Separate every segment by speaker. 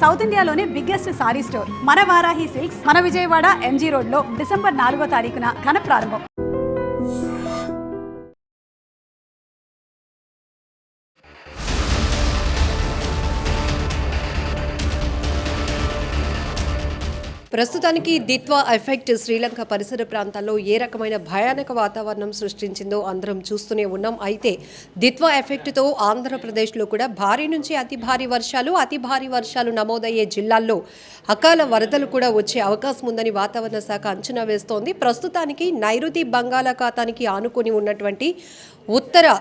Speaker 1: South ఇండియాలోనే biggest sorry store మన Varahi silks మన విజయవాడ ఎంజీ రోడ్ లో డిసెంబర్ 4వ తారీఖున ఘన ప్రారంభం.
Speaker 2: ప్రస్తుతానికి దిత్వా ఎఫెక్ట్ శ్రీలంక పరిసర ప్రాంతాల్లో ఏ రకమైన భయానక వాతావరణం సృష్టించిందో అందరం చూస్తూనే ఉన్నాం. అయితే దిత్వా ఎఫెక్ట్తో ఆంధ్రప్రదేశ్లో కూడా భారీ నుంచి అతి భారీ వర్షాలు నమోదయ్యే జిల్లాల్లో అకాల వరదలు కూడా వచ్చే అవకాశం ఉందని వాతావరణ శాఖ అంచనా వేస్తోంది. ప్రస్తుతానికి నైరుతి బంగాళాఖాతానికి ఆనుకొని ఉన్నటువంటి ఉత్తర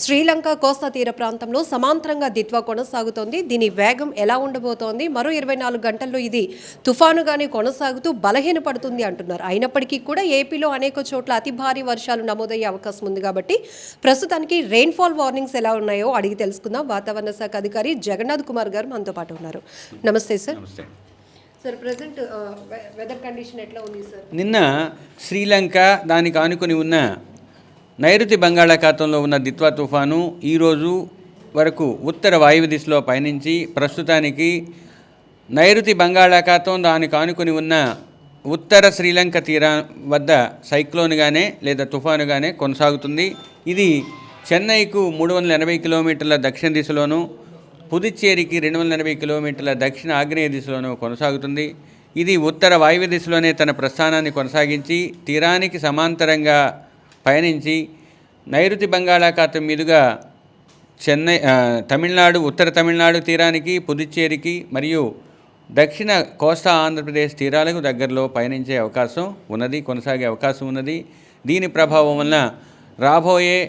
Speaker 2: శ్రీలంక కోస్తా తీర ప్రాంతంలో సమాంతరంగా దిత్వా కొనసాగుతోంది. దీని వేగం ఎలా ఉండబోతోంది, మరో 24 గంటల్లో ఇది తుఫానుగానే కొనసాగుతూ బలహీనపడుతుంది అంటున్నారు. అయినప్పటికీ కూడా ఏపీలో అనేక చోట్ల అతి భారీ వర్షాలు నమోదయ్యే అవకాశం ఉంది. కాబట్టి ప్రస్తుతానికి రెయిన్ఫాల్ వార్నింగ్స్ ఎలా ఉన్నాయో అడిగి తెలుసుకుందాం. వాతావరణ శాఖ అధికారి జగన్నాథ్ కుమార్ గారు మనతో పాటు ఉన్నారు. నమస్తే sir. Sir, present weather condition ఎట్లా ఉంది సార్?
Speaker 3: నిన్న శ్రీలంక దానికి ఆనుకొని ఉన్న నైరుతి బంగాళాఖాతంలో ఉన్న దిత్వా తుఫాను ఈరోజు వరకు ఉత్తర వాయువ్య దిశలో పయనించి ప్రస్తుతానికి నైరుతి బంగాళాఖాతం దానికి ఆనుకొని ఉన్న ఉత్తర శ్రీలంక తీరం వద్ద సైక్లోన్గానే లేదా తుఫానుగానే కొనసాగుతుంది. ఇది చెన్నైకు 380 కిలోమీటర్ల దక్షిణ దిశలోను, పుదుచ్చేరికి 280 కిలోమీటర్ల దక్షిణ ఆగ్నేయ దిశలోనూ కొనసాగుతుంది. ఇది ఉత్తర వాయువ్య దిశలోనే తన ప్రస్థానాన్ని కొనసాగించి తీరానికి సమాంతరంగా పయనించి నైరుతి బంగాళాఖాతం మీదుగా చెన్నై, తమిళనాడు, ఉత్తర తమిళనాడు తీరానికి, పుదుచ్చేరికి మరియు దక్షిణ కోస్తా ఆంధ్రప్రదేశ్ తీరాలకు దగ్గరలో పయనించే అవకాశం ఉన్నది, కొనసాగే అవకాశం ఉన్నది. దీని ప్రభావం వలన రాబోయే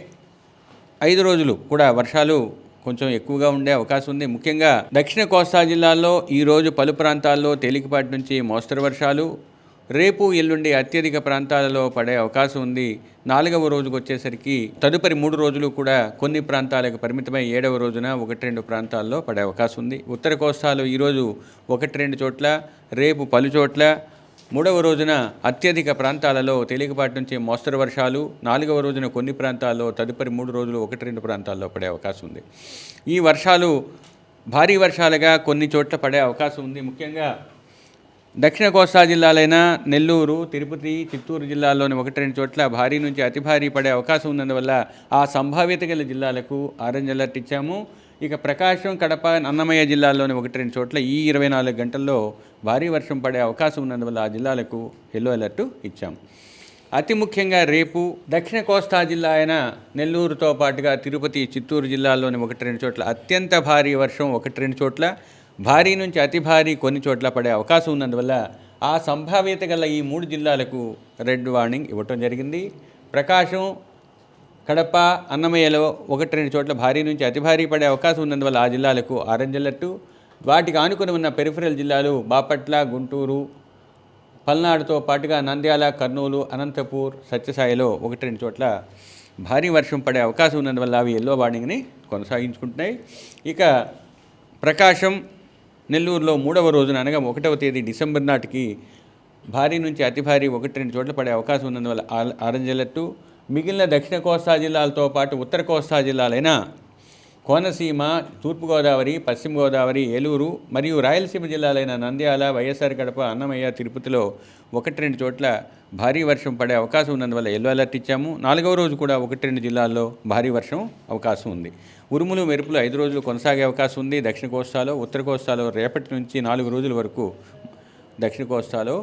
Speaker 3: 5 రోజులు కూడా వర్షాలు కొంచెం ఎక్కువగా ఉండే అవకాశం ఉంది. ముఖ్యంగా దక్షిణ కోస్తా జిల్లాల్లో ఈరోజు పలు ప్రాంతాల్లో తేలికపాటి నుంచి మోస్తరు వర్షాలు, రేపు ఎల్లుండి అత్యధిక ప్రాంతాలలో పడే అవకాశం ఉంది. 4వ రోజుకు వచ్చేసరికి తదుపరి 3 రోజులు కూడా కొన్ని ప్రాంతాలకు పరిమితమై 7వ రోజున 1-2 ప్రాంతాల్లో పడే అవకాశం ఉంది. ఉత్తర కోస్తాలో ఈరోజు 1-2 చోట్ల, రేపు పలు చోట్ల, 3వ రోజున అత్యధిక ప్రాంతాలలో తేలికపాటి నుంచి మోస్తరు వర్షాలు, 4వ రోజున కొన్ని ప్రాంతాల్లో, తదుపరి 3 రోజులు 1-2 ప్రాంతాల్లో పడే అవకాశం ఉంది. ఈ వర్షాలు భారీ వర్షాలుగా కొన్ని చోట్ల పడే అవకాశం ఉంది. ముఖ్యంగా దక్షిణ కోస్తా జిల్లాలైన నెల్లూరు, తిరుపతి, చిత్తూరు జిల్లాల్లోని 1-2 చోట్ల భారీ నుంచి అతి భారీ పడే అవకాశం ఉన్నందువల్ల ఆ సంభావ్యత గల జిల్లాలకు ఆరెంజ్ అలర్ట్ ఇచ్చాము. ఇక ప్రకాశం, కడప, అన్నమయ్య జిల్లాల్లోని 1-2 చోట్ల ఈ 24 గంటల్లో భారీ వర్షం పడే అవకాశం ఉన్నందువల్ల ఆ జిల్లాలకు ఎల్లో అలర్టు ఇచ్చాము. అతి ముఖ్యంగా రేపు దక్షిణ కోస్తా జిల్లా అయిన నెల్లూరుతో పాటుగా తిరుపతి, చిత్తూరు జిల్లాల్లోని 1-2 చోట్ల అత్యంత భారీ వర్షం, 1-2 చోట్ల భారీ నుంచి అతి భారీ కొన్ని చోట్ల పడే అవకాశం ఉన్నందువల్ల ఆ సంభావ్యత గల ఈ 3 జిల్లాలకు రెడ్ వార్నింగ్ ఇవ్వటం జరిగింది. ప్రకాశం, కడప, అన్నమయ్యలో 1-2 చోట్ల భారీ నుంచి అతి భారీ పడే అవకాశం ఉన్నందువల్ల ఆ జిల్లాలకు ఆరెంజ్ అలర్టు. వాటికి ఆనుకుని ఉన్న పెరిఫరల్ జిల్లాలు బాపట్ల, గుంటూరు, పల్నాడుతో పాటుగా నంద్యాల, కర్నూలు, అనంతపూర్, సత్యసాయిలో 1-2 చోట్ల భారీ వర్షం పడే అవకాశం ఉన్నందువల్ల అవి ఎల్లో వార్నింగ్ని కొనసాగించుకుంటున్నాయి. ఇక ప్రకాశం, నెల్లూరులో 3వ రోజున అనగా 1వ తేదీ డిసెంబర్ నాటికి భారీ నుంచి అతి భారీ 1-2 చోట్ల పడే అవకాశం ఉన్నందువల్ల ఆరెంజ్ అలర్టు. మిగిలిన దక్షిణ కోస్తా జిల్లాలతో పాటు ఉత్తర కోస్తా జిల్లాలైన కోనసీమ, తూర్పుగోదావరి, పశ్చిమ గోదావరి, ఏలూరు మరియు రాయలసీమ జిల్లాలైన నంద్యాల, వైఎస్ఆర్ కడప, అన్నమయ్య, తిరుపతిలో 1-2 చోట్ల భారీ వర్షం పడే అవకాశం ఉన్నందువల్ల ఎల్లో అలర్ట్ ఇచ్చాము. 4వ రోజు కూడా 1-2 జిల్లాల్లో భారీ వర్షం అవకాశం ఉంది. ఉరుములు, మెరుపులు 5 రోజులు కొనసాగే అవకాశం ఉంది. దక్షిణ కోస్తాలో, ఉత్తర కోస్తాలో రేపటి నుంచి 4 రోజుల వరకు దక్షిణ కోస్తాలో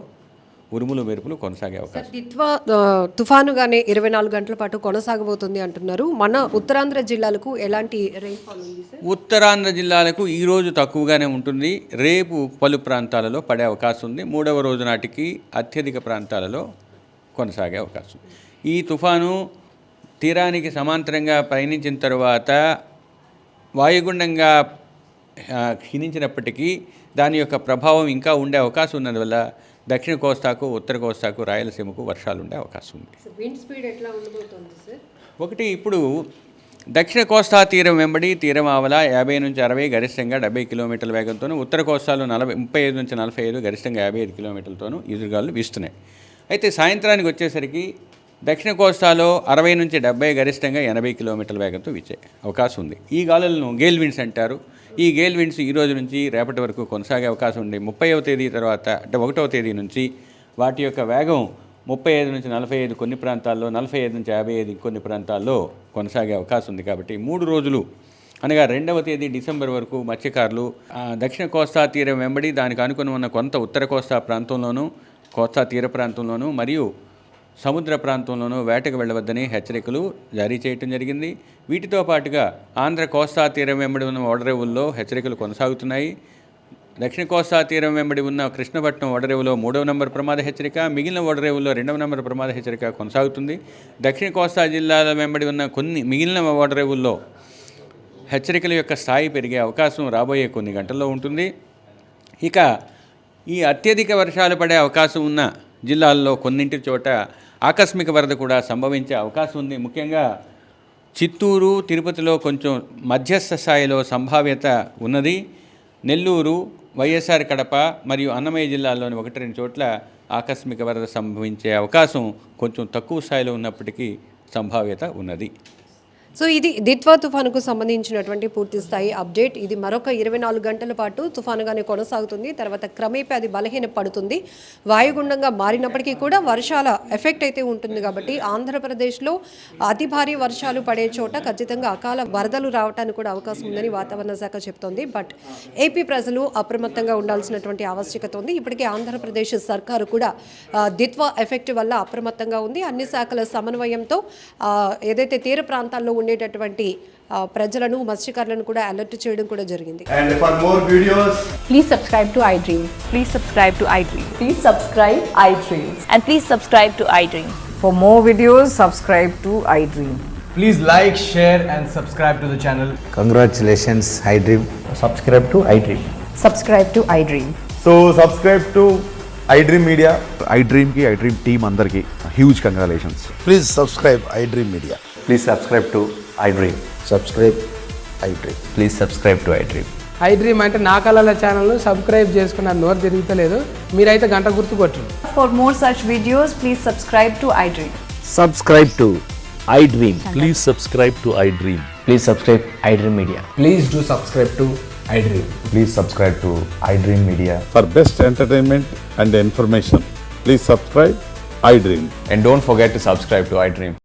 Speaker 3: ఉరుములు, మెరుపులు కొనసాగే అవకాశం.
Speaker 2: దిత్వా తుఫానుగానే 24 గంటల పాటు కొనసాగబోతుంది అంటున్నారు. మన ఉత్తరాంధ్ర జిల్లాలకు ఎలాంటి రెయిన్ఫాల్ ఉంది సార్?
Speaker 3: ఉత్తరాంధ్ర జిల్లాలకు ఈరోజు తక్కువగానే ఉంటుంది. రేపు పలు ప్రాంతాలలో పడే అవకాశం ఉంది. 3వ రోజు నాటికి అత్యధిక ప్రాంతాలలో కొనసాగే అవకాశం. ఈ తుఫాను తీరానికి సమాంతరంగా పయనించిన తరువాత వాయుగుండంగా క్షీణించినప్పటికీ దాని యొక్క ప్రభావం ఇంకా ఉండే అవకాశం ఉన్నందువల్ల దక్షిణ కోస్తాకు, ఉత్తర కోస్తాకు, రాయలసీమకు వర్షాలు ఉండే అవకాశం ఉంది.
Speaker 2: విండ్ స్పీడ్ ఎట్లా ఉండబోతోంది సార్?
Speaker 3: ఒకటి, ఇప్పుడు దక్షిణ కోస్తా తీరం వెంబడి తీరం ఆవల 50 నుంచి 60 గరిష్టంగా 70 కిలోమీటర్ల వేగంతోనూ, ఉత్తర కోస్తాలో 35 నుంచి 45 గరిష్టంగా 55 కిలోమీటర్లతోనూ ఈదురుగాలు వీస్తున్నాయి. అయితే సాయంత్రానికి వచ్చేసరికి దక్షిణ కోస్తాలో 60 నుంచి 70 గరిష్టంగా 80 కిలోమీటర్ల వేగంతో వీచే అవకాశం ఉంది. ఈ గాలులను గేల్ విండ్స్ అంటారు. ఈ గేల్ విండ్స్ ఈ రోజు నుంచి రేపటి వరకు కొనసాగే అవకాశం ఉంది. 30వ తేదీ తర్వాత అంటే 1వ తేదీ నుంచి వాటి యొక్క వేగం 35 నుంచి 45 కొన్ని ప్రాంతాల్లో, 45 నుంచి 55 కొన్ని ప్రాంతాల్లో కొనసాగే అవకాశం ఉంది. కాబట్టి 3 రోజులు అనగా 2వ తేదీ డిసెంబర్ వరకు మత్స్యకారులు దక్షిణ కోస్తా తీరం వెంబడి దానికి అనుకుని ఉన్న కొంత ఉత్తర కోస్తా ప్రాంతంలోనూ, కోస్తా తీర ప్రాంతంలోనూ మరియు సముద్ర ప్రాంతంలోనూ వేటకు వెళ్ళవద్దని హెచ్చరికలు జారీ చేయడం జరిగింది. వీటితో పాటుగా ఆంధ్ర కోస్తా తీరం వెంబడి ఉన్న ఓడరేవుల్లో హెచ్చరికలు కొనసాగుతున్నాయి. దక్షిణ కోస్తా తీరం వెంబడి ఉన్న కృష్ణపట్నం ఓడరేవులో 3వ నంబర్ ప్రమాద హెచ్చరిక, మిగిలిన ఓడరేవుల్లో 2వ నంబర్ ప్రమాద హెచ్చరిక కొనసాగుతుంది. దక్షిణ కోస్తా జిల్లాల వెంబడి ఉన్న కొన్ని మిగిలిన ఓడరేవుల్లో హెచ్చరికల యొక్క స్థాయి పెరిగే అవకాశం రాబోయే కొన్ని గంటల్లో ఉంటుంది. ఇక ఈ అత్యధిక వర్షాలు పడే అవకాశం ఉన్న జిల్లాల్లో కొన్నింటి చోట ఆకస్మిక వరద కూడా సంభవించే అవకాశం ఉంది. ముఖ్యంగా చిత్తూరు, తిరుపతిలో కొంచెం మధ్యస్థ స్థాయిలో సంభావ్యత ఉన్నది. నెల్లూరు, వైఎస్ఆర్ కడప మరియు అన్నమయ్య జిల్లాల్లోని 1-2 చోట్ల ఆకస్మిక వరద సంభవించే అవకాశం కొంచెం తక్కువ స్థాయిలో ఉన్నప్పటికీ సంభావ్యత ఉన్నది.
Speaker 2: సో ఇది దిత్వా తుఫానుకు సంబంధించినటువంటి పూర్తి స్థాయి అప్డేట్. ఇది మరొక 24 గంటల పాటు తుఫానుగానే కొనసాగుతుంది. తర్వాత క్రమేపీ అది బలహీన పడుతుంది. వాయుగుండంగా మారినప్పటికీ కూడా వర్షాల ఎఫెక్ట్ అయితే ఉంటుంది. కాబట్టి ఆంధ్రప్రదేశ్లో అతి భారీ వర్షాలు పడే చోట ఖచ్చితంగా అకాల వరదలు రావడానికి కూడా అవకాశం ఉందని వాతావరణ శాఖ చెప్తోంది. బట్ ఏపీ ప్రజలు అప్రమత్తంగా ఉండాల్సినటువంటి ఆవశ్యకత ఉంది. ఇప్పటికే ఆంధ్రప్రదేశ్ సర్కారు కూడా దిత్వా ఎఫెక్ట్ వల్ల అప్రమత్తంగా ఉంది. అన్ని శాఖల సమన్వయంతో ఏదైతే తీర ప్రాంతాల్లో ఉండేటటువంటి ప్రజలను, మత్స్యకారులను కూడా అలర్ట్ చేయడం కూడా జరిగింది.
Speaker 4: And for more videos,
Speaker 5: please subscribe to iDream.
Speaker 6: Please subscribe to iDream.
Speaker 5: Please subscribe iDream.
Speaker 6: And please subscribe to iDream.
Speaker 5: For more videos, subscribe to iDream.
Speaker 4: please like, share and subscribe to the channel.
Speaker 7: Congratulations, iDream.
Speaker 4: Subscribe to iDream.
Speaker 5: Subscribe to iDream.
Speaker 4: So subscribe to iDream Media.
Speaker 8: iDream की iDream team अंदर की huge congratulations.
Speaker 7: Please subscribe iDream Media.
Speaker 9: Please subscribe to iDream.
Speaker 7: Subscribe iDream.
Speaker 9: Please subscribe to iDream.
Speaker 10: iDream అంటే నా కళల ఛానల్ను subscribe చేసుకున్న నోరు తిరుగుతలేదు. మీరైతే గంట గుర్తు కొట్టండి.
Speaker 5: For more such videos, please subscribe to iDream.
Speaker 11: Subscribe to iDream.
Speaker 8: Please subscribe to iDream.
Speaker 9: Please subscribe iDream Media.
Speaker 4: Please do subscribe to iDream.
Speaker 9: Please subscribe to iDream Media.
Speaker 8: For best entertainment and information, please subscribe iDream.
Speaker 9: And don't forget to subscribe to iDream.